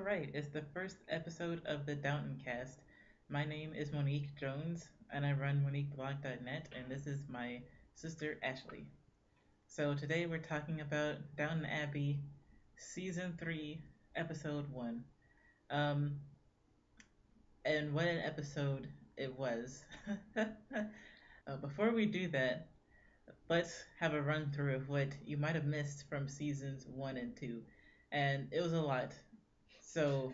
right, it's the first episode of the DowntonCast. My name is Monique Jones, and I run Moniqueblog.net, and this is my sister Ashley. So today we're talking about Downton Abbey, Season 3, Episode 1. Um, and what an episode it was. Before we do that, let's have a run through of what you might have missed from Seasons 1 and 2. And it was a lot. So,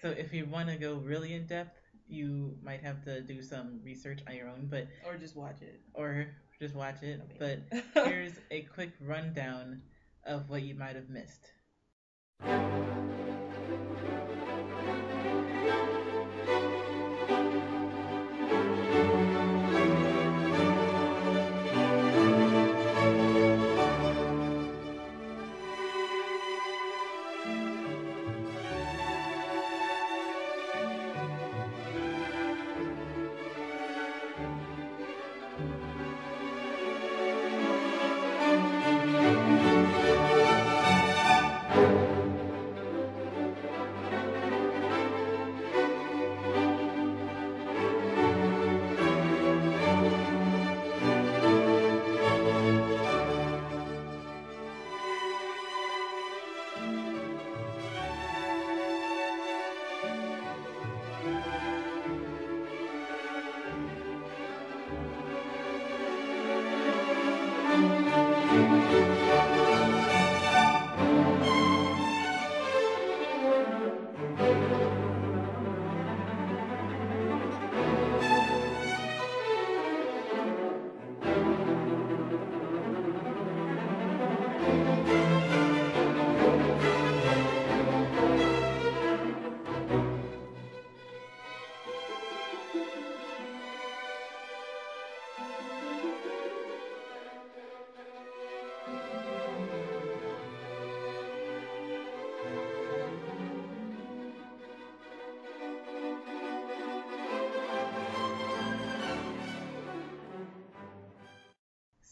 so if you want to go really in depth, you might have to do some research on your own, but or just watch it. Or just watch it. But here's a quick rundown of what you might have missed.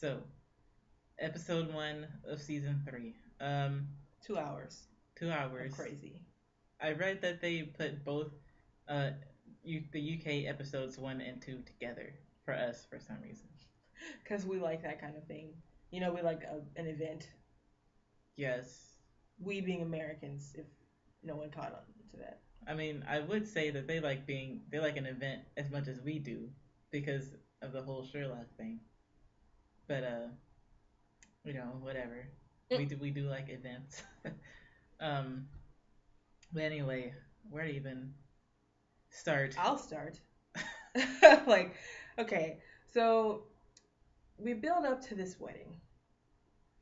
So, episode 1 of season 3. 2 hours. 2 hours. Crazy. I read that they put both the UK episodes 1 and 2 together for us for some reason. Because we like that kind of thing. You know, we like an event. Yes. We being Americans, if no one caught on to that. I mean, I would say that they like an event as much as we do because of the whole Sherlock thing. But whatever. We do like events. But anyway, where to even start? I'll start. Okay, so we build up to this wedding.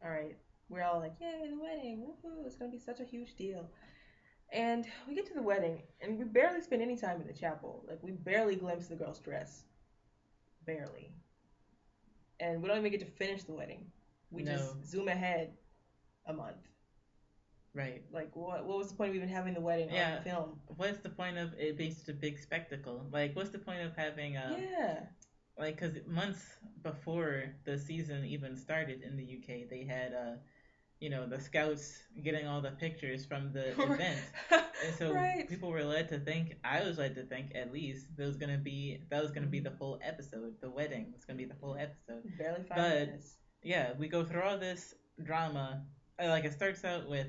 All right, we're all like, yay, the wedding, woohoo, it's gonna be such a huge deal. And we get to the wedding, and we barely spend any time in the chapel. Like, we barely glimpse the girl's dress. Barely. And we don't even get to finish the wedding. We just zoom ahead a month. Right. Like, what was the point of even having the wedding on film? What's the point of it being such a big spectacle? Like, what's the point of having like, because months before the season even started in the UK, they had the scouts getting all the pictures from the event, and so people were led to think. I was led to think, at least, that was gonna be the whole episode. The wedding was gonna be the whole episode. Barely 5 minutes. Yeah, we go through all this drama. Like, it starts out with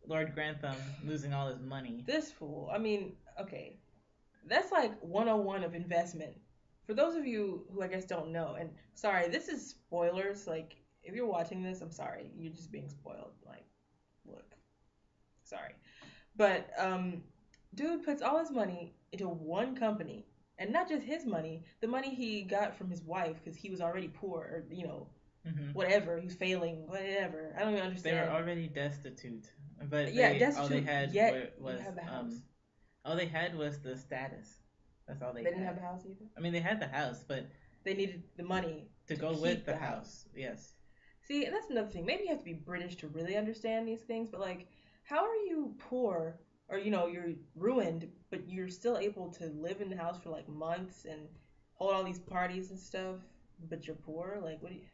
Lord Grantham losing all his money. This fool. I mean, okay, that's like 101 of investment. For those of you who I guess don't know, and sorry, this is spoilers. Like, if you're watching this, I'm sorry, you're just being spoiled. Like, look, sorry, but dude puts all his money into one company, and not just his money, the money he got from his wife, because he was already poor, or whatever, he's failing, whatever. I don't even understand. They were already destitute, but destitute. All they had was the house. All they had was the status. That's all they had. They didn't have the house either? I mean, they had the house, but they needed the money to go with the house. Yes. See, and that's another thing. Maybe you have to be British to really understand these things, but, like, how are you poor, or, you're ruined, but you're still able to live in the house for, like, months and hold all these parties and stuff, but you're poor? Like, what do you...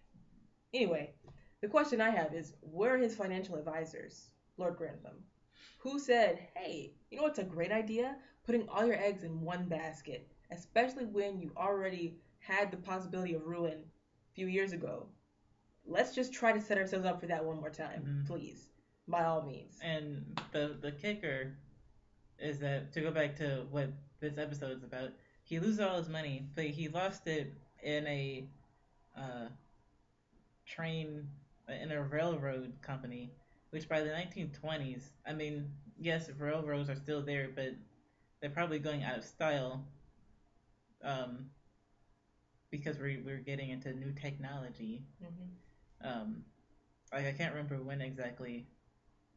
Anyway, the question I have is, where are his financial advisors, Lord Grantham? Who said, hey, you know what's a great idea? Putting all your eggs in one basket, especially when you already had the possibility of ruin a few years ago. Let's just try to set ourselves up for that one more time, please. By all means. And the kicker is that, to go back to what this episode is about, he loses all his money, but he lost it in a train, in a railroad company, which by the 1920s, I mean, yes, railroads are still there, but they're probably going out of style, because we're getting into new technology. Like, I can't remember when exactly.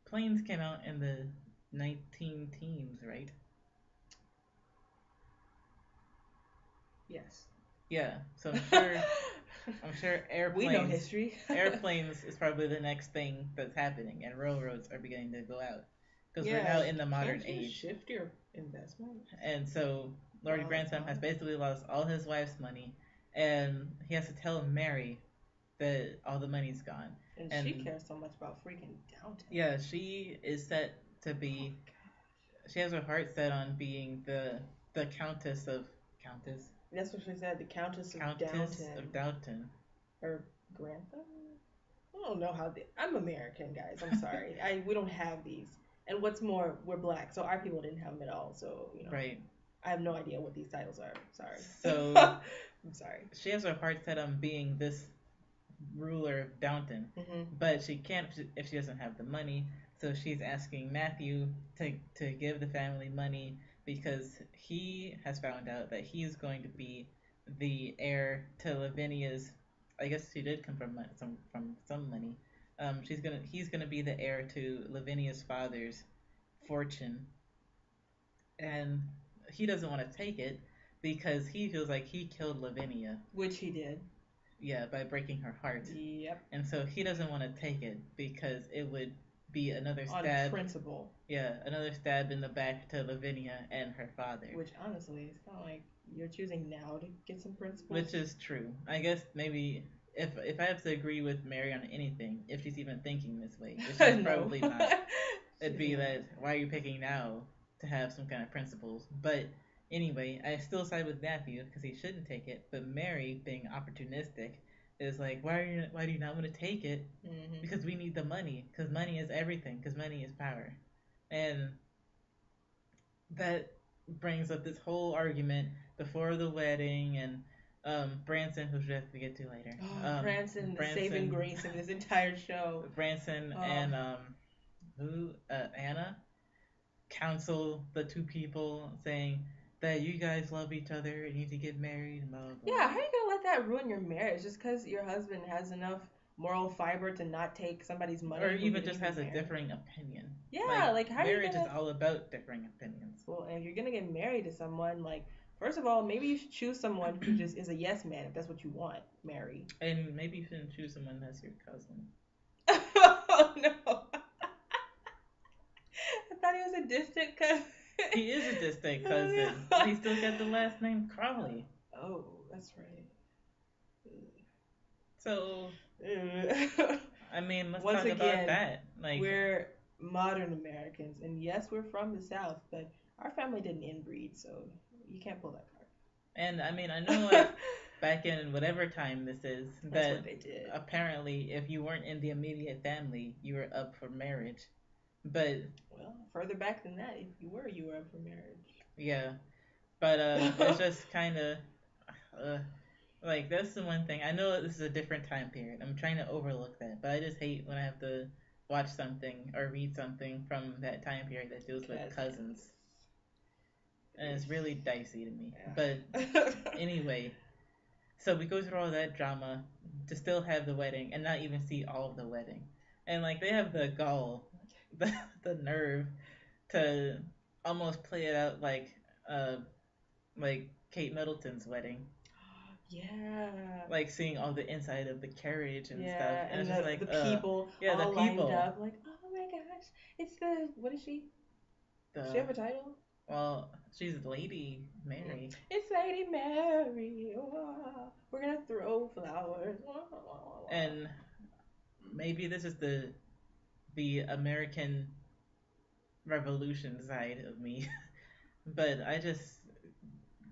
Planes came out in the 19 teens, right? Yes. Yeah, so I'm sure airplanes. We know history. Airplanes is probably the next thing that's happening, and railroads are beginning to go out because we're now in the modern age. Shift your investment. And so Lord Branson has basically lost all his wife's money, and he has to tell Mary that all the money's gone. And she cares so much about freaking Downton. Yeah, she is set to be. She has her heart set on being the Countess of Countess. That's what she said. The Countess of Downton. Her grandson. I don't know how. I'm American, guys. I'm sorry. We don't have these. And what's more, we're black, so our people didn't have them at all. So Right. I have no idea what these titles are. Sorry. So I'm sorry. She has her heart set on being this ruler of Downton, but she can't if she doesn't have the money. So she's asking Matthew to give the family money because he has found out that he's going to be the heir to Lavinia's. I guess she did come from some money. He's gonna be the heir to Lavinia's father's fortune, and he doesn't want to take it because he feels like he killed Lavinia, which he did. Yeah, by breaking her heart. Yep. And so he doesn't want to take it because it would be another stab. On principle. Yeah, another stab in the back to Lavinia and her father. Which honestly, it's kind of like you're choosing now to get some principles. Which is true. I guess maybe if I have to agree with Mary on anything, if she's even thinking this way, which she's probably not, it'd be that why are you picking now to have some kind of principles? But anyway, I still side with Matthew because he shouldn't take it. But Mary, being opportunistic, is like, why do you not want to take it? Because we need the money. Because money is everything. Because money is power. And that brings up this whole argument before the wedding and Branson, who we have to get to later. Branson, the saving grace of this entire show. Branson and Anna counsel the two people, saying that you guys love each other and need to get married and blah, blah, blah. Yeah, how are you gonna let that ruin your marriage just because your husband has enough moral fiber to not take somebody's money? Or even just has a differing opinion. Yeah, like how marriage is all about differing opinions. Well, and if you're gonna get married to someone, like, first of all, maybe you should choose someone who just is a yes man if that's what you want, marry. And maybe you shouldn't choose someone that's your cousin. Oh no. I thought he was a distant cousin. He is a distant cousin. He still got the last name Crowley. Oh, that's right. So, I mean, let's once talk again, about that. Like, we're modern Americans, and yes, we're from the South, but our family didn't inbreed, so you can't pull that card. And I mean, I know, like, back in whatever time this is, that's what they did. Apparently, if you weren't in the immediate family, you were up for marriage. But well, further back than that, if you were up for marriage. Yeah, but it's just kind of like, that's the one thing. I know this is a different time period. I'm trying to overlook that, but I just hate when I have to watch something or read something from that time period that deals with cousins, and it's really dicey to me. Yeah. But anyway, so we go through all that drama to still have the wedding and not even see all of the wedding, and like they have the gall. The nerve to almost play it out like Kate Middleton's wedding. Yeah. Like seeing all the inside of the carriage and stuff. And it's just like the people all lined up like, oh my gosh, it's what is she? Does she have a title? Well, she's Lady Mary. It's Lady Mary. Oh, we're gonna throw flowers. And maybe this is the American revolution side of me, but I just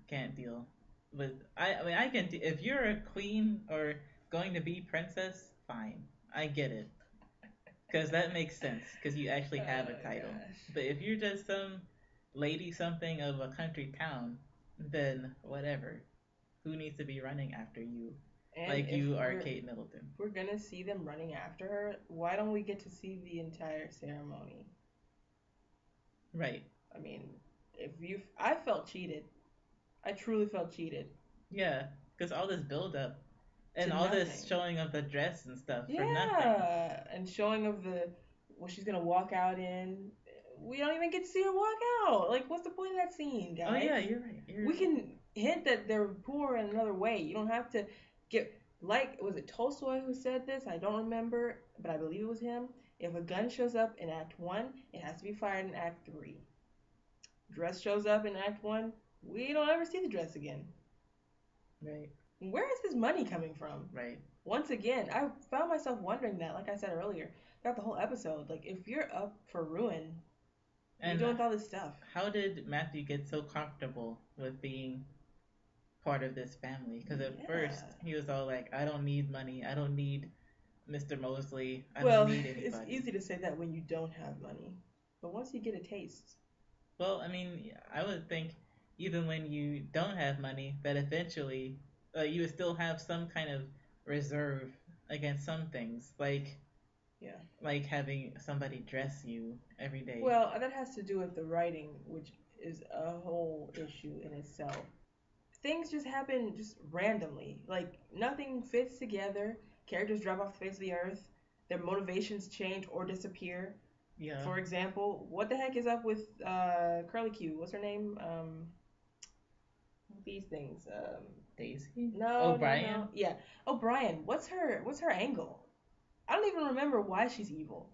can't deal with. I mean, I can. If you're a queen or going to be princess, fine. I get it, because that makes sense. Because you actually have a title. Gosh. But if you're just some lady something of a country town, then whatever. Who needs to be running after you? And like you are Kate Middleton. If we're gonna see them running after her, why don't we get to see the entire ceremony? Right. I mean, I felt cheated. I truly felt cheated. Yeah, because all this build up and all this showing of the dress and stuff for nothing. Yeah, and showing of what she's gonna walk out in. We don't even get to see her walk out. Like, what's the point of that scene, guys? Oh yeah, you're right. We can hint that they're poor in another way. You don't have to get was it Tolstoy who said this? I don't remember, but I believe it was him. If a gun shows up in Act 1, it has to be fired in Act 3. Dress shows up in Act 1, we don't ever see the dress again. Right. Where is this money coming from? Right. Once again, I found myself wondering that, like I said earlier, throughout the whole episode. Like, if you're up for ruin, you're doing all this stuff. How did Matthew get so comfortable with being part of this family? Because at first, he was all like, I don't need money. I don't need Mr. Mosley. I don't need anybody. It's easy to say that when you don't have money. But once you get a taste. Well, I mean, I would think even when you don't have money, that eventually you would still have some kind of reserve against some things, like having somebody dress you every day. Well, that has to do with the writing, which is a whole issue in itself. Things just happen just randomly. Like, nothing fits together. Characters drop off the face of the earth. Their motivations change or disappear. Yeah. For example, what the heck is up with Curly Q? What's her name? These things. Daisy? No. O'Brien? No. Yeah. O'Brien. What's her angle? I don't even remember why she's evil.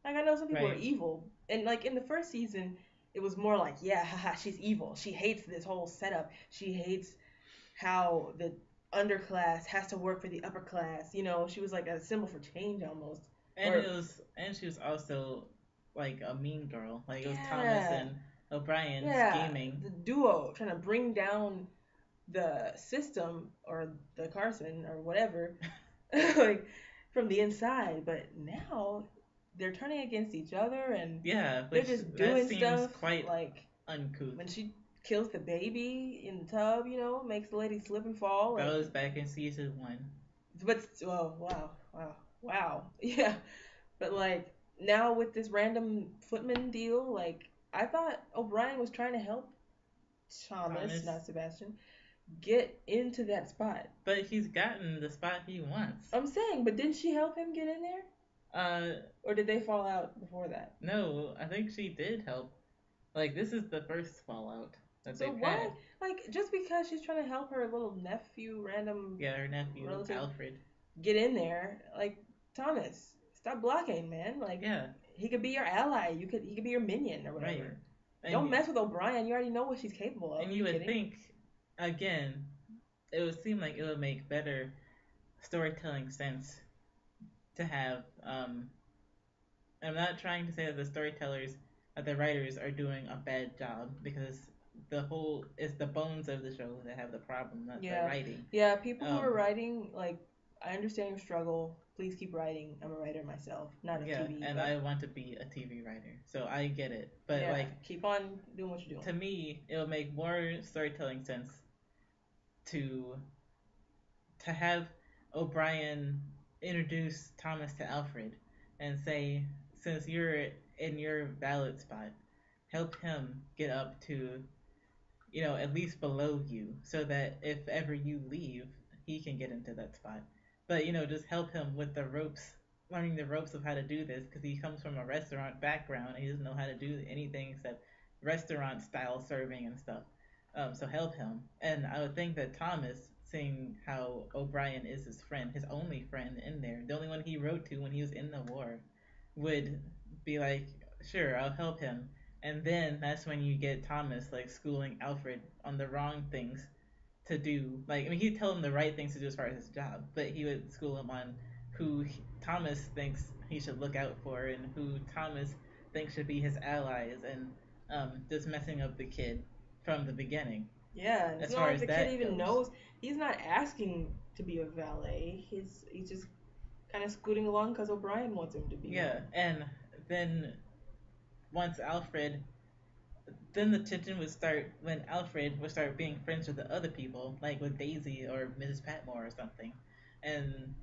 Like, I know some people are evil. And, like, in the first season, it was more like, yeah, haha, she's evil. She hates this whole setup. She hates how the underclass has to work for the upper class. You know, she was like a symbol for change almost. And she was also like a mean girl. Like, it was Thomas and O'Brien scheming. The duo trying to bring down the system or the Carson or whatever, like, from the inside. But now they're turning against each other, and they're just doing stuff quite like uncouth. When she kills the baby in the tub, you know, makes the lady slip and fall. That was back in season 1. But wow, yeah. But like, now with this random footman deal, like, I thought O'Brien was trying to help Thomas, not Sebastian, get into that spot. But he's gotten the spot he wants. I'm saying, but didn't she help him get in there? Or did they fall out before that? No, I think she did help. Like, this is the first fallout that they've had. Like, just because she's trying to help her little nephew, her nephew, Alfred, get in there, like, Thomas, stop blocking, man. Like, he could be your ally. He could be your minion or whatever. Right. Don't mess with O'Brien. You already know what she's capable of. And you would think, again, it would seem like it would make better storytelling sense to have. I'm not trying to say that the storytellers, the writers, are doing a bad job, because it's the bones of the show that have the problem, not the writing. Yeah, people who are writing, like, I understand your struggle. Please keep writing. I'm a writer myself, not a TV. And I want to be a TV writer, so I get it. But keep on doing what you're doing. To me, it would make more storytelling sense to have O'Brien introduce Thomas to Alfred and say, since you're in your ballot spot, help him get up to, at least below you, so that if ever you leave, he can get into that spot. But, just help him with the ropes, learning the ropes of how to do this, because he comes from a restaurant background and he doesn't know how to do anything except restaurant style serving and stuff. So help him. And I would think that Thomas, seeing how O'Brien is his friend, his only friend in there, the only one he wrote to when he was in the war, would be like, sure, I'll help him. And then that's when you get Thomas, like, schooling Alfred on the wrong things to do. Like, I mean, he'd tell him the right things to do as far as his job, but he would school him on who Thomas thinks he should look out for, and who Thomas thinks should be his allies, and just messing up the kid from the beginning. Yeah, and it's not like the kid even knows. He's not asking to be a valet. He's just kind of scooting along because O'Brien wants him to be. Yeah, one. And then once Alfred, then the tension would start when Alfred would start being friends with the other people, like with Daisy or Mrs. Patmore or something, and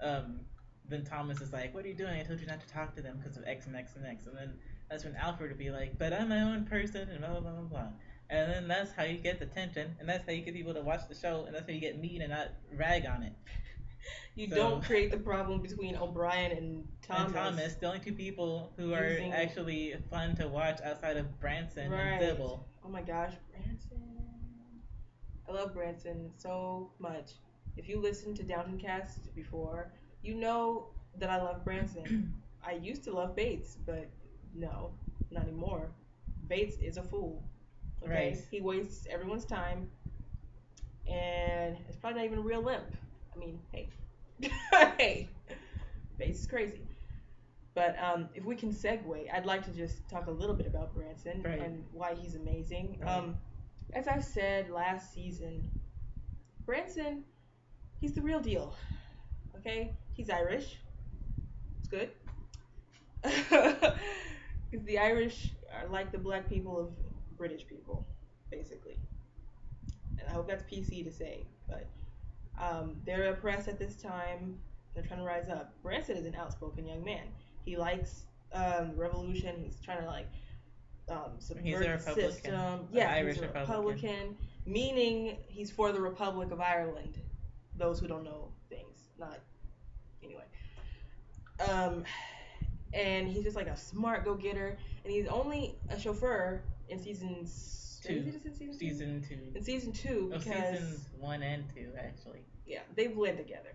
then Thomas is like, "What are you doing? I told you not to talk to them because of X and X and X." And then that's when Alfred would be like, "But I'm my own person," and blah blah blah blah blah. And then that's how you get the tension, and that's how you get people to watch the show, and that's how you get mean and not rag on it. You don't create the problem between O'Brien and Thomas. And Thomas, the only two people who are actually fun to watch outside of Branson and Sybil. Oh my gosh, Branson. I love Branson so much. If you listened to DowntonCast before, you know that I love Branson. I used to love Bates, but no, not anymore. Bates is a fool. Okay? Right. He wastes everyone's time, and it's probably not even a real limp. I mean, hey. Hey. Bates is crazy. But if we can segue, I'd like to just talk a little bit about Branson and why he's amazing. Right. As I said last season, Branson, he's the real deal. Okay? He's Irish. It's good. Because the Irish are like the black people of British people, basically. And I hope that's PC to say, but they're oppressed at this time. They're trying to rise up. Branson is an outspoken young man. He likes revolution. He's trying to subvert the system. Yeah, he's a Republican, meaning he's for the Republic of Ireland. Those who don't know things, not anyway. And he's just like a smart go-getter, and he's only a chauffeur in season 2. In season 2, because seasons 1 and 2 actually. Yeah, they blend together.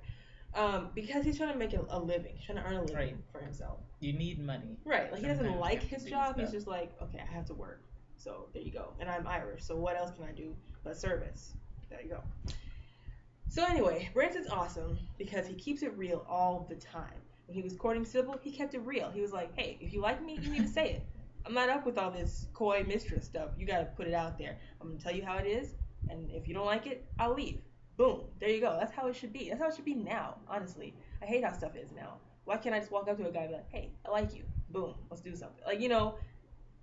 Because he's trying to make a living. He's trying to earn a living for himself. You need money. Right. Like, he doesn't like his job. Stuff. He's just like, okay, I have to work. So, there you go. And I'm Irish, so what else can I do but service? There you go. So, anyway, Branson's awesome because he keeps it real all the time. When he was courting Sybil, he kept it real. He was like, hey, if you like me, you need to say it. I'm not up with all this coy mistress stuff. You got to put it out there. I'm going to tell you how it is, and if you don't like it, I'll leave. Boom. There you go. That's how it should be. That's how it should be now, honestly. I hate how stuff is now. Why can't I just walk up to a guy and be like, hey, I like you. Boom. Let's do something. Like,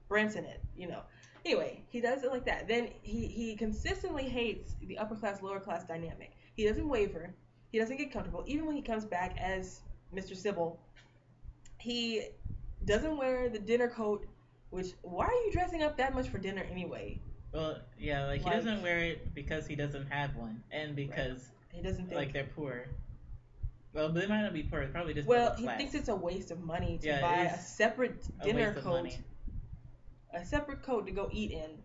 Branson it, Anyway, he does it like that. Then he consistently hates the upper class, lower class dynamic. He doesn't waver. He doesn't get comfortable. Even when he comes back as Mr. Sybil, he doesn't wear the dinner coat, which, why are you dressing up that much for dinner anyway? Well, yeah, he doesn't wear it because he doesn't have one, and because he doesn't think they're poor. Well, they might not be poor. It's probably just he thinks it's a waste of money to buy a separate dinner coat, a separate coat to go eat in.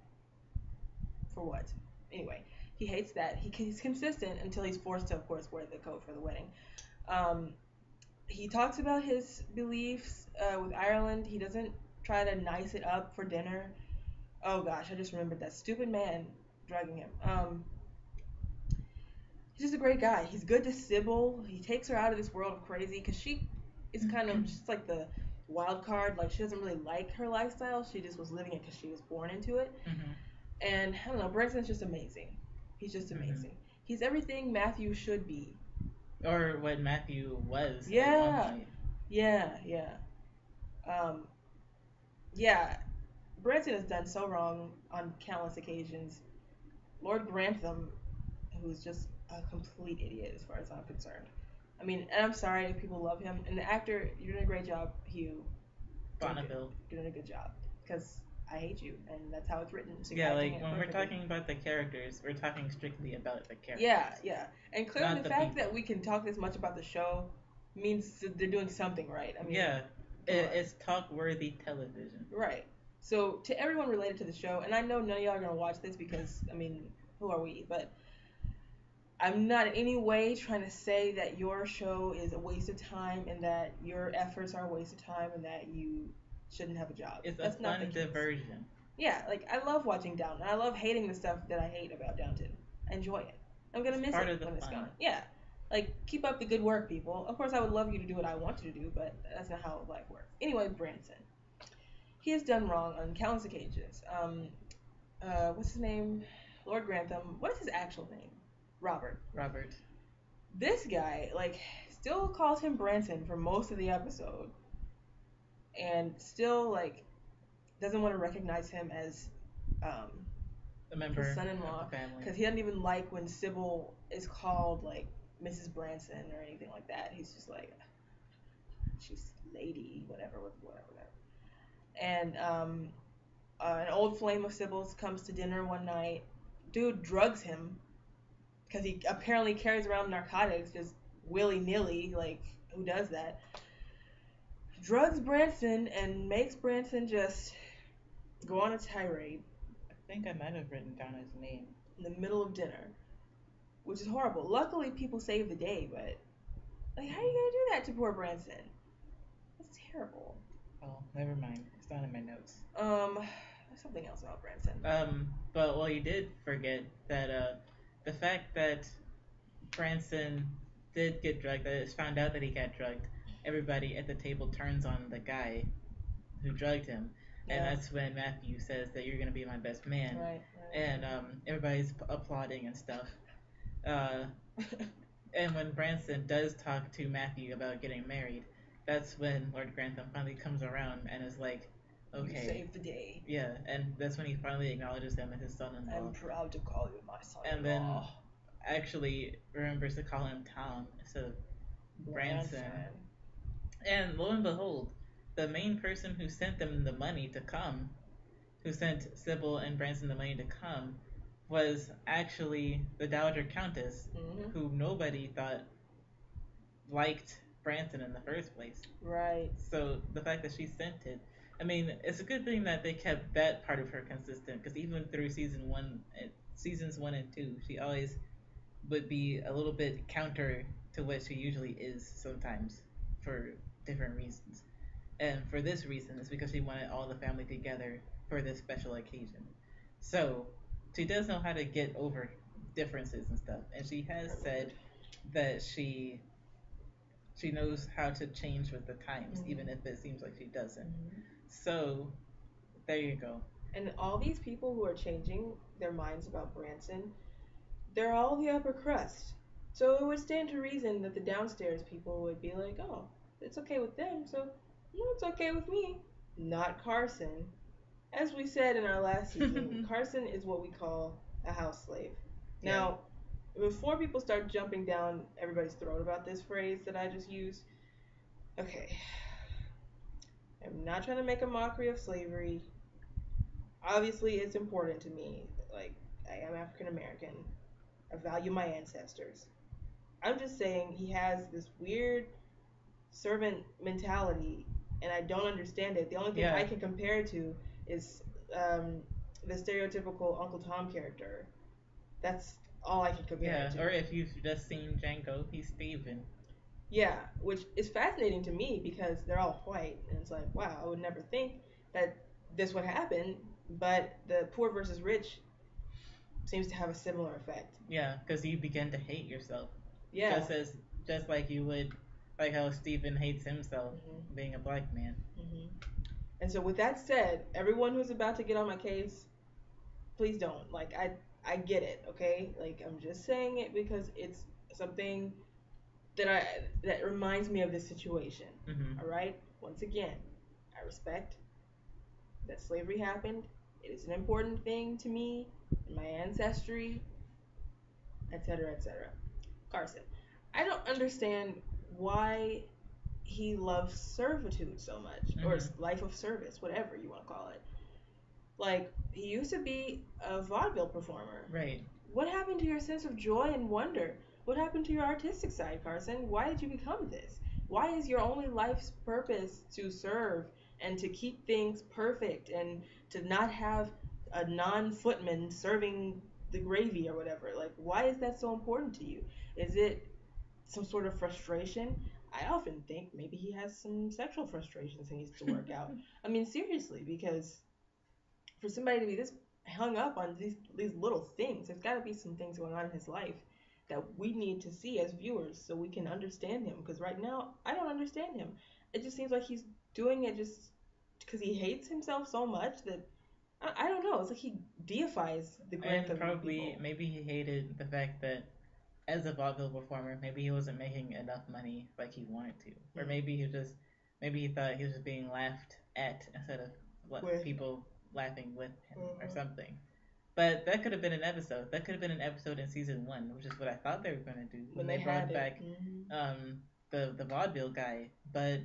For what? Anyway, he hates that. He's consistent until he's forced to, of course, wear the coat for the wedding. He talks about his beliefs with Ireland. He doesn't try to nice it up for dinner. Oh gosh, I just remembered that stupid man drugging him. He's just a great guy. He's good to Sybil. He takes her out of this world of crazy because she is kind of just like the wild card. Like, she doesn't really like her lifestyle. She just was living it because she was born into it. Mm-hmm. And I don't know, Branson's just amazing. He's just amazing. Mm-hmm. He's everything Matthew should be. Or what Matthew was. Yeah. Branson has done so wrong on countless occasions. Lord Grantham, who's just a complete idiot as far as I'm concerned. I mean, and I'm sorry if people love him. And the actor, you're doing a great job, Hugh. Bonneville. You're doing a good job. Because I hate you, and that's how it's written. So yeah, like, when we're talking about the characters, we're talking strictly about the characters. Yeah. And clearly the fact that we can talk this much about the show means that they're doing something right. I mean, yeah, it's talk-worthy television. Right. So, to everyone related to the show, and I know none of y'all are going to watch this because, I mean, who are we? But I'm not in any way trying to say that your show is a waste of time and that your efforts are a waste of time and that you shouldn't have a job. That's a fun diversion. Yeah, like, I love watching Downton. I love hating the stuff that I hate about Downton. I enjoy it. I'm going to miss it when it's gone. Yeah. Like, keep up the good work, people. Of course, I would love you to do what I want you to do, but that's not how life works. Anyway, Branson. he has done wrong on countless occasions. What's his name? Lord Grantham. What is his actual name? Robert. Robert. This guy, like, still calls him Branson for most of the episode, and still, like, doesn't want to recognize him as a member his son-in-law, of the family. Because he doesn't even like when Sybil is called, like, Mrs. Branson or anything like that. He's just like, she's lady, whatever. And an old flame of Sybil's comes to dinner one night. Dude drugs him because he apparently carries around narcotics just willy-nilly. Like, who does that? Drugs Branson and makes Branson just go on a tirade. I think I might have written down his name. In the middle of dinner, which is horrible. Luckily, people saved the day, but, like, how are you going to do that to poor Branson? That's terrible. Oh, never mind. It's not in my notes. There's something else about Branson. But, well, you did forget that, the fact that Branson did get drugged, that it's found out that he got drugged, everybody at the table turns on the guy who drugged him. Yeah. And that's when Matthew says that you're going to be my best man. Right. And everybody's applauding and stuff. And when Branson does talk to Matthew about getting married, that's when Lord Grantham finally comes around and is like, okay. You saved the day. Yeah, and that's when he finally acknowledges him as his son-in-law. I'm proud to call you my son-in-law. And then actually remembers to call him Tom instead of Branson. And lo and behold, the main person who sent them the money to come, who sent Sybil and Branson the money to come, was actually the Dowager Countess, who nobody thought liked Branson in the first place. Right. So the fact that she sent it, I mean, it's a good thing that they kept that part of her consistent, because even through seasons 1 and 2, she always would be a little bit counter to what she usually is sometimes for different reasons. And for this reason, it's because she wanted all the family together for this special occasion. So she does know how to get over differences and stuff, and she has said that she knows how to change with the times, even if it seems like she doesn't. So there you go. And all these people who are changing their minds about Branson, they're all the upper crust. So it would stand to reason that the downstairs people would be like, oh, it's okay with them, so it's okay with me. Not Carson. As we said in our last season, Carson is what we call a house slave. Yeah. Now, before people start jumping down everybody's throat about this phrase that I just used, okay, I'm not trying to make a mockery of slavery. Obviously, it's important to me. Like, I am African American. I value my ancestors. I'm just saying he has this weird servant mentality, and I don't understand it. The only thing I can compare it to is the stereotypical Uncle Tom character. That's all I can compare it to. Or if you've just seen Django, he's Steven. Yeah, which is fascinating to me because they're all white, and it's like, wow, I would never think that this would happen, but the poor versus rich seems to have a similar effect. Yeah, because you begin to hate yourself. Yeah. Just like you would, like how Steven hates himself being a black man. And so with that said, everyone who's about to get on my case, please don't. Like, I get it, okay? Like, I'm just saying it because it's something that reminds me of this situation. All right? Once again, I respect that slavery happened. It is an important thing to me, in my ancestry, etc., etc. Carson, I don't understand why he loves servitude so much, or life of service, whatever you want to call it. Like, he used to be a vaudeville performer. Right. What happened to your sense of joy and wonder? What happened to your artistic side, Carson? Why did you become this? Why is your only life's purpose to serve and to keep things perfect and to not have a non-footman serving the gravy or whatever? Like, why is that so important to you? Is it some sort of frustration? I often think maybe he has some sexual frustrations he needs to work out. I mean, seriously, because for somebody to be this hung up on these little things, there's got to be some things going on in his life that we need to see as viewers so we can understand him. Because right now, I don't understand him. It just seems like he's doing it just because he hates himself so much that I don't know. It's like he deifies the growth of probably people. maybe he hated the fact that as a vaudeville performer, maybe he wasn't making enough money like he wanted to, or maybe he thought he was just being laughed at instead of people laughing with him or something. But that could have been an episode. That could have been an episode in season 1, which is what I thought they were going to do when they brought back the vaudeville guy. But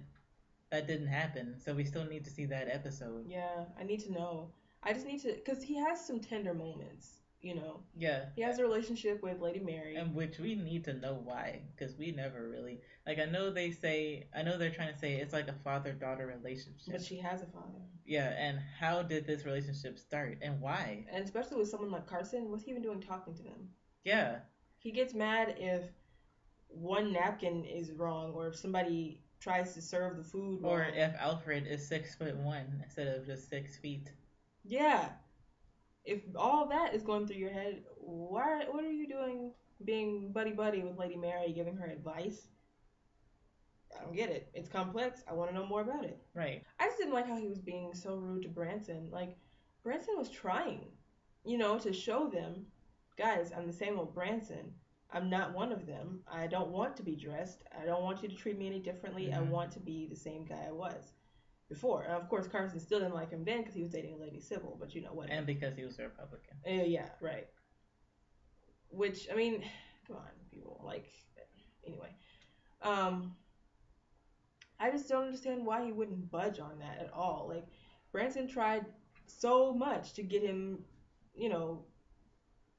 that didn't happen, so we still need to see that episode. Yeah, I need to know. I just need to, because he has some tender moments, you know. Yeah. He has a relationship with Lady Mary. And which we need to know why, because we never really, like, I know they're trying to say it's like a father-daughter relationship. But she has a father. Yeah, and how did this relationship start, and why? And especially with someone like Carson, what's he even doing talking to them? Yeah. He gets mad if one napkin is wrong, or if somebody tries to serve the food wrong. Or if Alfred is 6'1" instead of just 6 feet. Yeah. If all that is going through your head, what are you doing being buddy-buddy with Lady Mary, giving her advice? I don't get it. It's complex. I want to know more about it. Right. I just didn't like how he was being so rude to Branson. Like, Branson was trying, you know, to show them, guys, I'm the same old Branson. I'm not one of them. I don't want to be dressed. I don't want you to treat me any differently. I want to be the same guy I was before. And of course, Carson still didn't like him then because he was dating Lady Sybil, but you know what? And because he was a Republican. Yeah, right. Which, I mean, come on, people. Like, anyway. I just don't understand why he wouldn't budge on that at all. Like, Branson tried so much to get him, you know,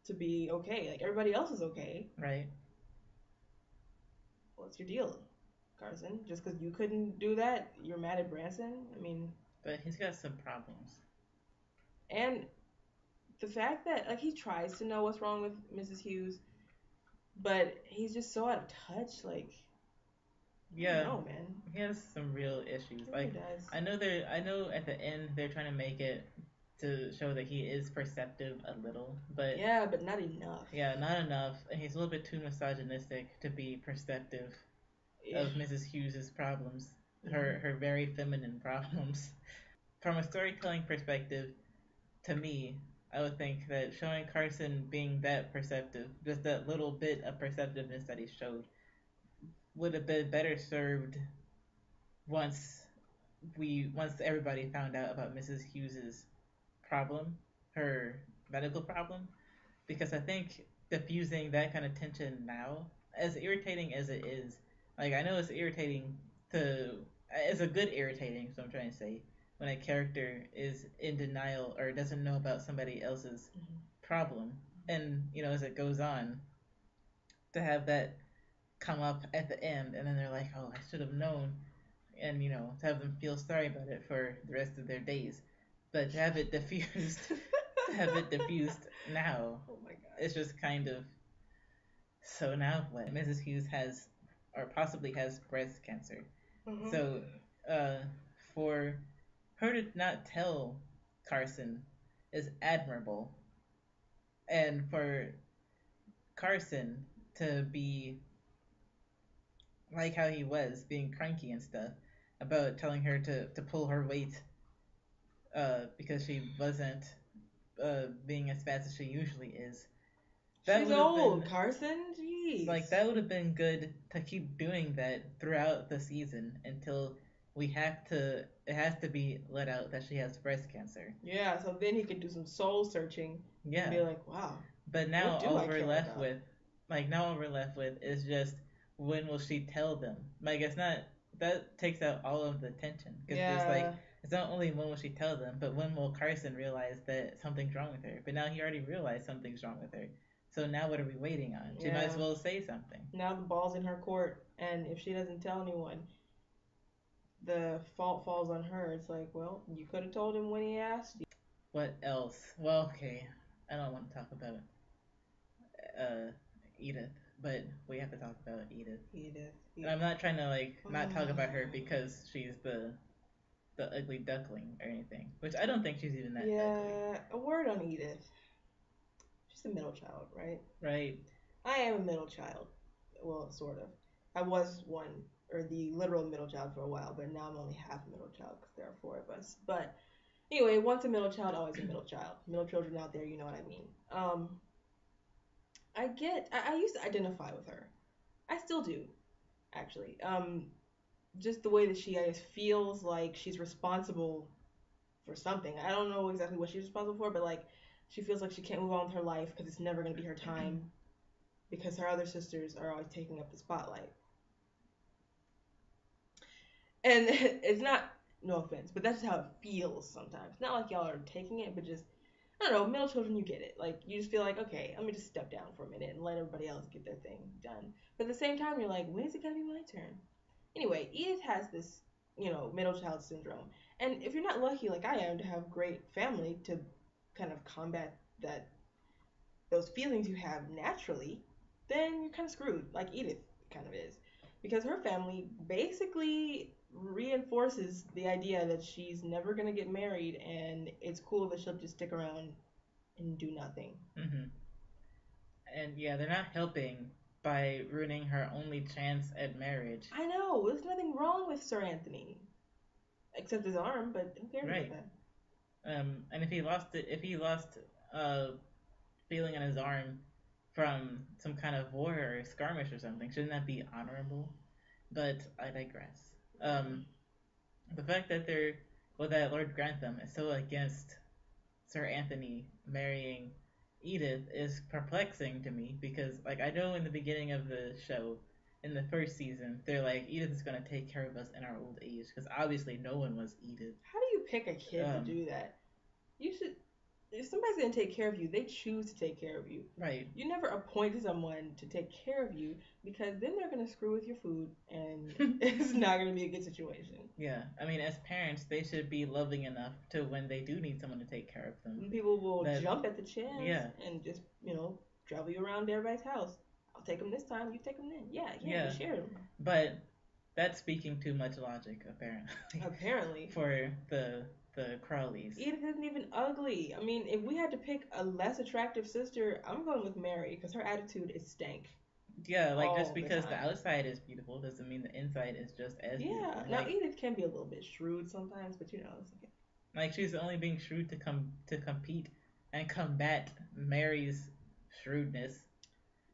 to be okay. Like, everybody else is okay. Right. What's your deal, Carson? Just because you couldn't do that, you're mad at Branson? I mean... But he's got some problems. And the fact that, like, he tries to know what's wrong with Mrs. Hughes, but he's just so out of touch, like... Yeah, no, man. He has some real issues. He does. I know at the end they're trying to make it to show that he is perceptive a little, but yeah, but not enough. Yeah, not enough. And he's a little bit too misogynistic to be perceptive of Mrs. Hughes's problems, her very feminine problems. From a storytelling perspective, to me, I would think that showing Carson being that perceptive, just that little bit of perceptiveness that he showed, would have been better served once everybody found out about Mrs. Hughes's problem, her medical problem, because I think diffusing that kind of tension now, as irritating as it is, like I know it's irritating it's a good irritating, so I'm trying to say, when a character is in denial or doesn't know about somebody else's problem, and you know as it goes on, to have that come up at the end, and then they're like, oh, I should have known, and you know, to have them feel sorry about it for the rest of their days. But to have it diffused, now, oh my God, it's just kind of, so now what? Mrs. Hughes has, or possibly has, breast cancer. So, for her to not tell Carson is admirable, and for Carson to be like how he was, being cranky and stuff, about telling her to pull her weight because she wasn't being as fast as she usually is. She's old, Carson. Jeez. Like, that would have been good to keep doing that throughout the season until it has to be let out that she has breast cancer. Yeah, so then he could do some soul searching. Yeah. And be like, wow. But now all we're left with is just, when will she tell them? Like, it's not, that takes out all of the tension. Because it's not only when will she tell them, but when will Carson realize that something's wrong with her? But now he already realized something's wrong with her. So now what are we waiting on? She might as well say something. Now the ball's in her court, and if she doesn't tell anyone, the fault falls on her. It's like, well, you could have told him when he asked you. What else? Well, okay, I don't want to talk about Edith, but we have to talk about Edith. And I'm not trying to not talk about her because she's the ugly duckling or anything, which I don't think she's even that ugly. Yeah, a word on Edith. She's a middle child, right? Right. I am a middle child. Well, sort of. I was one or the literal middle child for a while, but now I'm only half a middle child because there are 4 of us. But anyway, once a middle child, always a middle child. Middle children out there, you know what I mean. I used to identify with her. I still do, actually. Just the way that she, I guess, feels like she's responsible for something. I don't know exactly what she's responsible for, but like she feels like she can't move on with her life because it's never going to be her time because her other sisters are always taking up the spotlight. And it's not, no offense, but that's just how it feels sometimes. Not like y'all are taking it, but just, I don't know, middle children, you get it. Like, you just feel like, okay, let me just step down for a minute and let everybody else get their thing done. But at the same time, you're like, when is it going to be my turn? Anyway, Edith has this, middle child syndrome. And if you're not lucky like I am to have great family to kind of combat those feelings you have naturally, then you're kind of screwed, like Edith kind of is. Because her family basically reinforces the idea that she's never going to get married and it's cool that she'll just stick around and do nothing. Mm-hmm. And yeah, they're not helping by ruining her only chance at marriage. I know, there's nothing wrong with Sir Anthony. Except his arm, but who cares about that? And if he lost feeling in his arm from some kind of war or skirmish or something, shouldn't that be honorable? But I digress. The fact that that Lord Grantham is so against Sir Anthony marrying Edith is perplexing to me because, like, I know in the beginning of the show, in the first season, they're like, Edith is going to take care of us in our old age because obviously no one was Edith. How do you pick a kid to do that? You should. If somebody's going to take care of you, they choose to take care of you. Right. You never appoint someone to take care of you because then they're going to screw with your food and it's not going to be a good situation. Yeah. I mean, as parents, they should be loving enough to when they do need someone to take care of them. And people will jump at the chance and just, travel you around everybody's house. I'll take them this time, you take them then. Yeah. Share them. But that's speaking too much logic, apparently. Apparently. For the Crawleys. Edith isn't even ugly. I mean, if we had to pick a less attractive sister, I'm going with Mary because her attitude is stank. Yeah, like just because the outside is beautiful doesn't mean the inside is just as beautiful. Yeah, now Edith can be a little bit shrewd sometimes, but it's okay. Like she's only being shrewd to compete and combat Mary's shrewdness.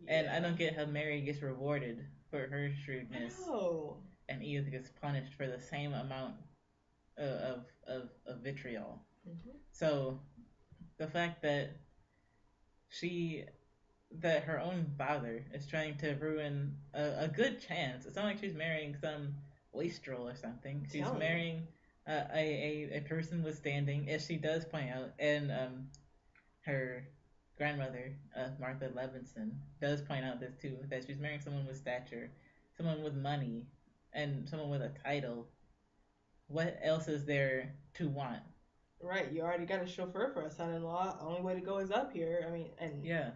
Yeah. And I don't get how Mary gets rewarded for her shrewdness. No. And Edith gets punished for the same amount of vitriol. Mm-hmm. So the fact that her own father is trying to ruin a good chance. It's not like she's marrying some wastrel or something. She's marrying a person with standing, as she does point out, and her grandmother, Martha Levinson, does point out this too, that she's marrying someone with stature, someone with money, and someone with a title. What else is there to want? Right, you already got a chauffeur for a son-in-law. Only way to go is up here. I mean, and yeah,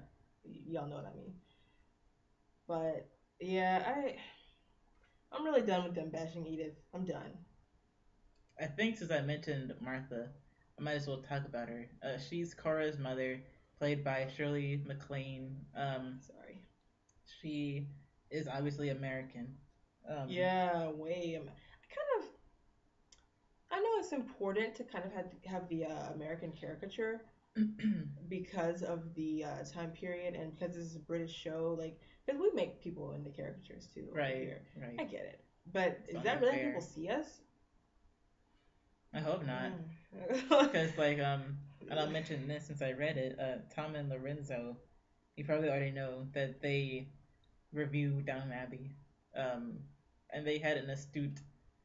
y'all know what I mean. But yeah, I'm really done with them bashing Edith. I'm done. I think since I mentioned Martha, I might as well talk about her. She's Cora's mother, played by Shirley MacLaine. Sorry. She is obviously American. Yeah, way. I know it's important to kind of have the American caricature because of the time period and because this is a British show. Like, because we make people into caricatures too. Right. Here. Right. I get it, but is that really how people see us? I hope not. Because and I'll mention this since I read it. Tom and Lorenzo, you probably already know that they review Downton Abbey, and they had an astute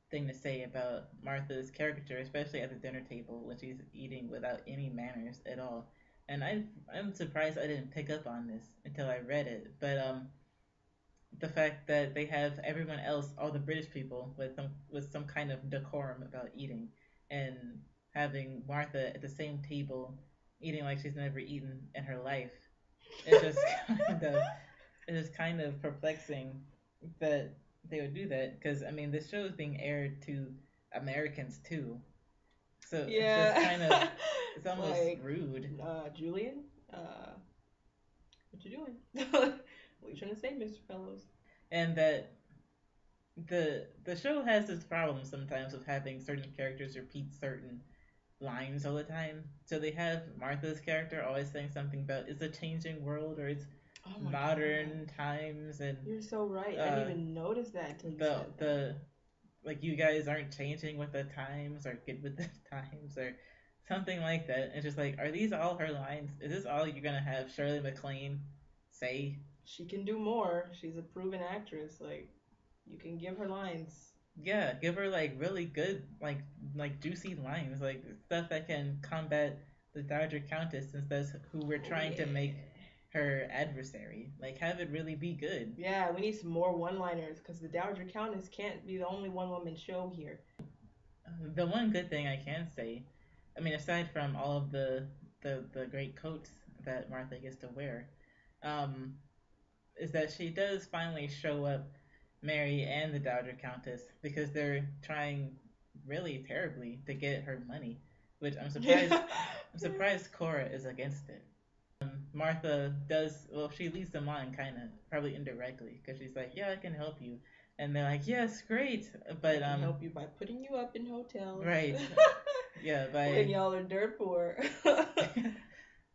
thing to say about Martha's caricature, especially at the dinner table when she's eating without any manners at all. And I'm surprised I didn't pick up on this until I read it. But the fact that they have everyone else, all the British people, with some kind of decorum about eating, and having Martha at the same table eating like she's never eaten in her life, it's just kind of perplexing that they would do that, because I mean this show is being aired to Americans too, so yeah. It's just kind of, it's almost like, rude. Julian, what you doing? What are you trying to say, Mr. Fellows? And that the show has this problem sometimes of having certain characters repeat certain lines all the time. So they have Martha's character always saying something about it's a changing world or it's modern times, and you're so right. I didn't even notice that until you said that. The like you guys aren't changing with the times or get with the times or something like that. It's just like, are these all her lines? Is this all you're gonna have Shirley MacLaine say? She can do more. She's a proven actress. Like, you can give her lines. Yeah, give her like really good, like juicy lines, like stuff that can combat the Dowager Countess, since that's who we're trying to make her adversary. Like, have it really be good. Yeah, we need some more one-liners because the Dowager Countess can't be the only one-woman show here. The one good thing I can say, I mean, aside from all of the great coats that Martha gets to wear, is that she does finally show up Mary and the Dowager Countess, because they're trying really terribly to get her money, which I'm surprised. I'm surprised Cora is against it. Martha does, well, she leads them on, kind of, probably indirectly, because she's like, yeah, I can help you, and they're like, yes, great, but I can help you by putting you up in hotels, right? Yeah, by when y'all are dirt poor.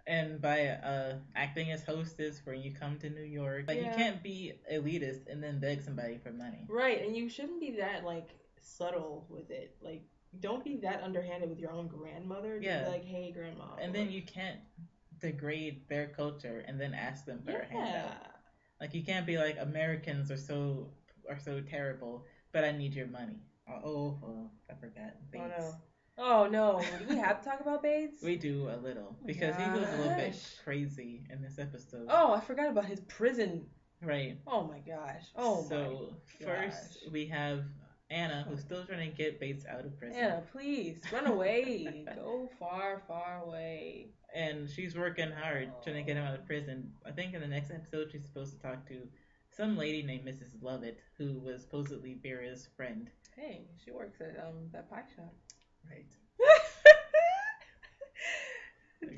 And by acting as hostess when you come to New York. Like, you can't be elitist and then beg somebody for money. Right, and you shouldn't be that, like, subtle with it. Like, don't be that underhanded with your own grandmother. Just be like, hey, grandma. And then you can't degrade their culture and then ask them for a handout. Like, you can't be like, Americans are so terrible, but I need your money. Oh, I forgot. Bates. Oh no, do we have to talk about Bates? We do a little, because he goes a little bit crazy in this episode. Oh, I forgot about his prison. Right. Oh my gosh. Oh my gosh. So first we have Anna, who's still trying to get Bates out of prison. Anna, please, run away. Go far, far away. And she's working hard trying to get him out of prison. I think in the next episode she's supposed to talk to some lady named Mrs. Lovett, who was supposedly Vera's friend. Hey, she works at that pie shop. Right.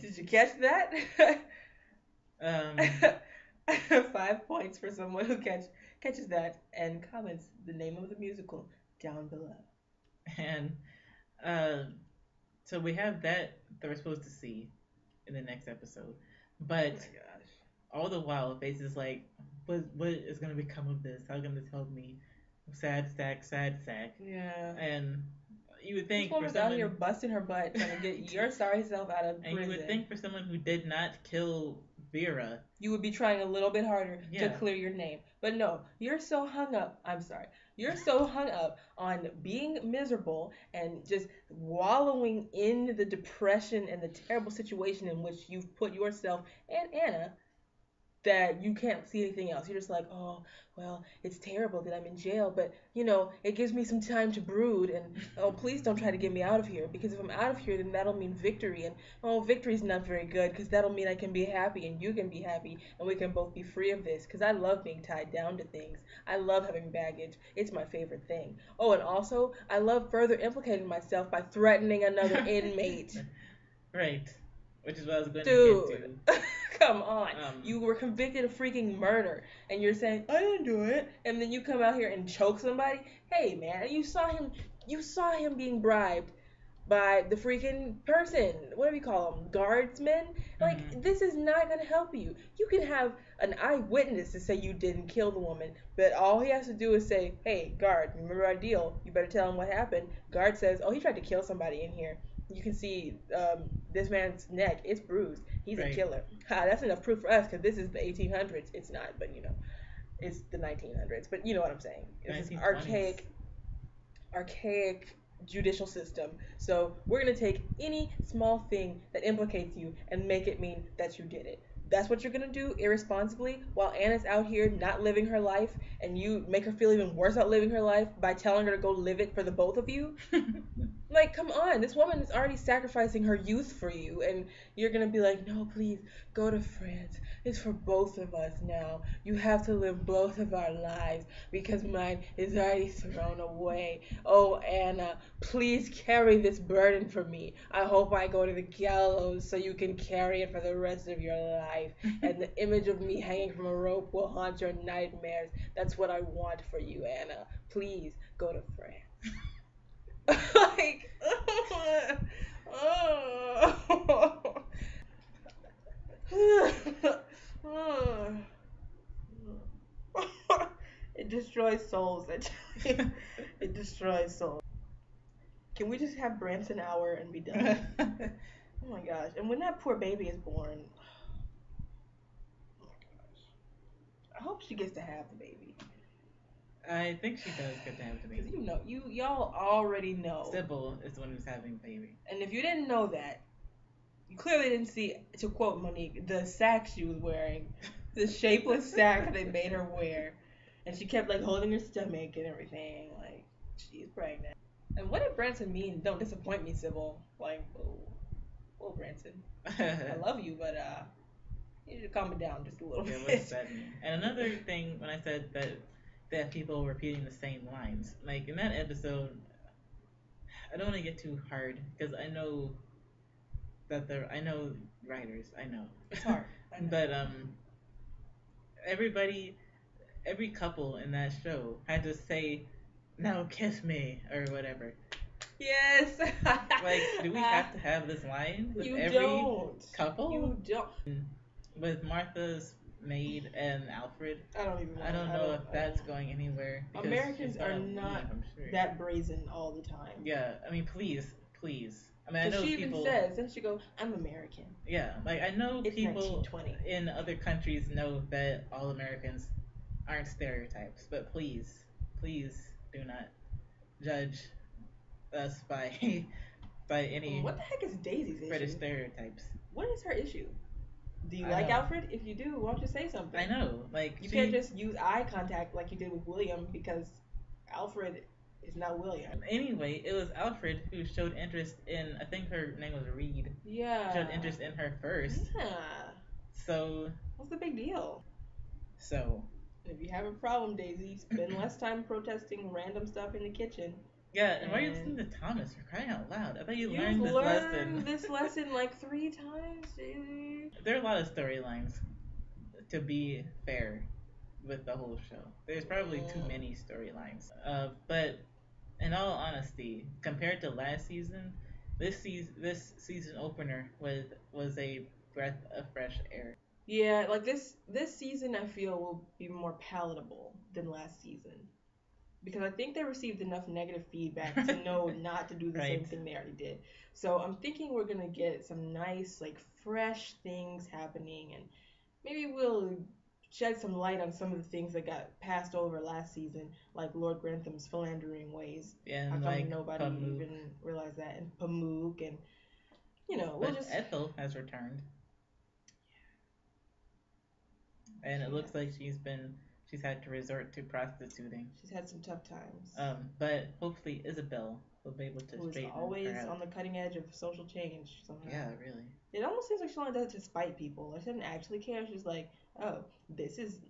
Did you catch that? 5 points for someone who catches that and comments the name of the musical down below. And so we have that we're supposed to see in the next episode. But all the while, Bates is like, what is going to become of this? How can this help me? Sad sack. Yeah. And you would think, this woman's out here busting her butt trying to get your sorry self out of prison. And you would think, for someone who did not kill Vera, you would be trying a little bit harder to clear your name. But no, you're so hung up. I'm sorry. You're so hung up on being miserable and just wallowing in the depression and the terrible situation in which you've put yourself and Anna, that you can't see anything else. You're just like, oh, well, it's terrible that I'm in jail, but, you know, it gives me some time to brood, and, oh, please don't try to get me out of here, because if I'm out of here, then that'll mean victory, and, oh, victory's not very good, because that'll mean I can be happy, and you can be happy, and we can both be free of this, because I love being tied down to things. I love having baggage. It's my favorite thing. Oh, and also, I love further implicating myself by threatening another inmate. Right. Which is what I was going to get to. Come on. You were convicted of freaking murder, and you're saying, I didn't do it, and then you come out here and choke somebody? Hey, man, you saw him being bribed by the freaking person. What do we call them? Guardsmen? Like, this is not going to help you. You can have an eyewitness to say you didn't kill the woman, but all he has to do is say, hey, guard, remember our deal? You better tell him what happened. Guard says, oh, he tried to kill somebody in here. You can see this man's neck. It's bruised. He's a killer. That's enough proof for us, because this is the 1800s. It's not, but, you know, it's the 1900s. But you know what I'm saying. It's this archaic judicial system. So we're going to take any small thing that implicates you and make it mean that you did it. That's what you're going to do irresponsibly while Anna's out here not living her life, and you make her feel even worse about living her life by telling her to go live it for the both of you? Like, come on, this woman is already sacrificing her youth for you, and you're gonna be like, no, please, go to France. It's for both of us now. You have to live both of our lives because mine is already thrown away. Oh, Anna, please carry this burden for me. I hope I go to the gallows so you can carry it for the rest of your life. And the image of me hanging from a rope will haunt your nightmares. That's what I want for you, Anna. Please go to France. Like, it destroys souls. It destroys souls. Can we just have Branson hour and be done? Oh my gosh! And when that poor baby is born, oh my gosh! I hope she gets to have the baby. I think she does get to have the baby. Because y'all already know. Sybil is the one who's having the baby. And if you didn't know that, you clearly didn't see, to quote Monique, the sack she was wearing. The shapeless sack they made her wear. And she kept, like, holding her stomach and everything. Like, she's pregnant. And what did Branson mean? Don't disappoint me, Sybil. Like, whoa, Branson. I love you, but, you need to calm it down just a little bit. What's that mean? And another thing, when I said that people were repeating the same lines, like, in that episode, I don't want to get too hard, because I know writers, I know. It's hard. I know. But, every couple in that show had to say, "Now kiss me," or whatever. Yes. Like, do we have to have this line with couple? You don't. With Martha's maid and Alfred, I don't know if that's going anywhere. Americans are not that brazen all the time. Yeah, I mean, please. I mean, I know she people. Even says, doesn't she go, "I'm American." Yeah, like I know it's people in other countries know that all Americans aren't stereotypes, but please do not judge us by any. What the heck is Daisy's issue? British stereotypes. What is her issue? Do you like Alfred? If you do, why don't you say something? I know, like you can't just use eye contact like you did with William because Alfred is not William. Anyway, it was Alfred who showed interest in. I think her name was Reed. Yeah. Showed interest in her first. Yeah. So. What's the big deal? So. If you have a problem, Daisy, spend less time protesting random stuff in the kitchen. Yeah, and why are you listening to Thomas? You're crying out loud. I thought you learned this lesson. This lesson like 3 times, Daisy. There are a lot of storylines, to be fair, with the whole show. There's probably too many storylines. But in all honesty, compared to last season, this season opener was a breath of fresh air. Yeah, like this season I feel will be more palatable than last season. Because I think they received enough negative feedback to know not to do the same thing they already did. So I'm thinking we're going to get some nice, like, fresh things happening. And maybe we'll shed some light on some of the things that got passed over last season, like Lord Grantham's philandering ways. Yeah, and like nobody even realized that. And Pamuk and, we'll just... Ethel has returned. Yeah. And it looks like she's had to resort to prostituting. She's had some tough times. But hopefully Isabel will be able to straighten her out. Always on the cutting edge of social change somehow. Yeah, really. It almost seems like she only does it to spite people. Like she doesn't actually care. She's like, oh, this is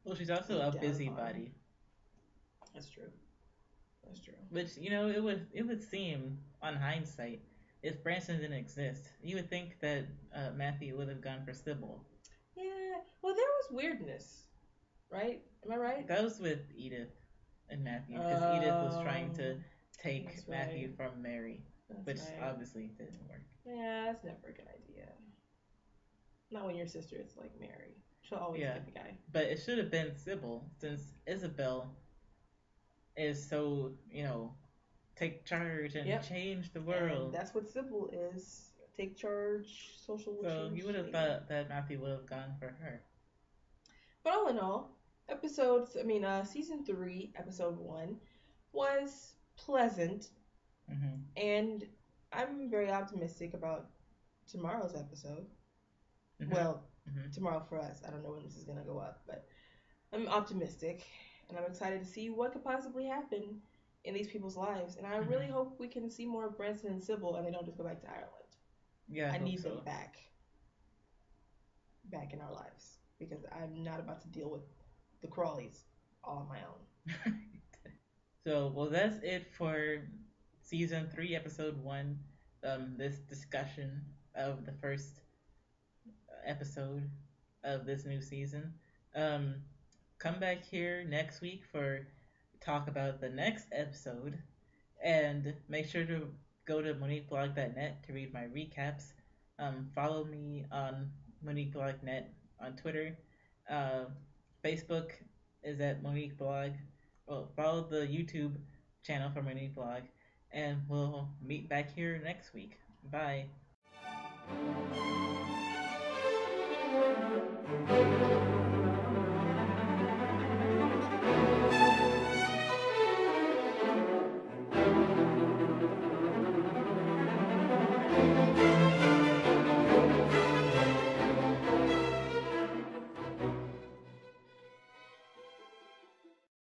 Well, she's also a busybody. That's true. Which, it would seem on hindsight, if Branson didn't exist, you would think that Matthew would have gone for Sybil. Yeah. Well, there was weirdness. Right? Am I right? That was with Edith and Matthew, because Edith was trying to take Matthew from Mary, which obviously didn't work. Yeah, that's never a good idea. Not when your sister is like Mary. She'll always get the guy. But it should have been Sybil, since Isabel is so, take charge and change the world. And that's what Sybil is. Take charge, social change. So you would have thought that Matthew would have gone for her. But all in all, season 3, episode 1 was pleasant, and I'm very optimistic about tomorrow's episode. Well, tomorrow for us. I don't know when this is gonna go up, but I'm optimistic, and I'm excited to see what could possibly happen in these people's lives, and I really hope we can see more of Branson and Sybil, and they don't just go back to Ireland. Yeah, I need them back in our lives, because I'm not about to deal with the Crawleys all on my own. So, well, that's it for season 3, episode 1. This discussion of the first episode of this new season. Come back here next week for talk about the next episode, and make sure to go to Moniqueblog.net to read my recaps. Follow me on Moniqueblog.net on Twitter. Facebook is at Moniqueblog. Well, follow the YouTube channel for Moniqueblog, and we'll meet back here next week. Bye.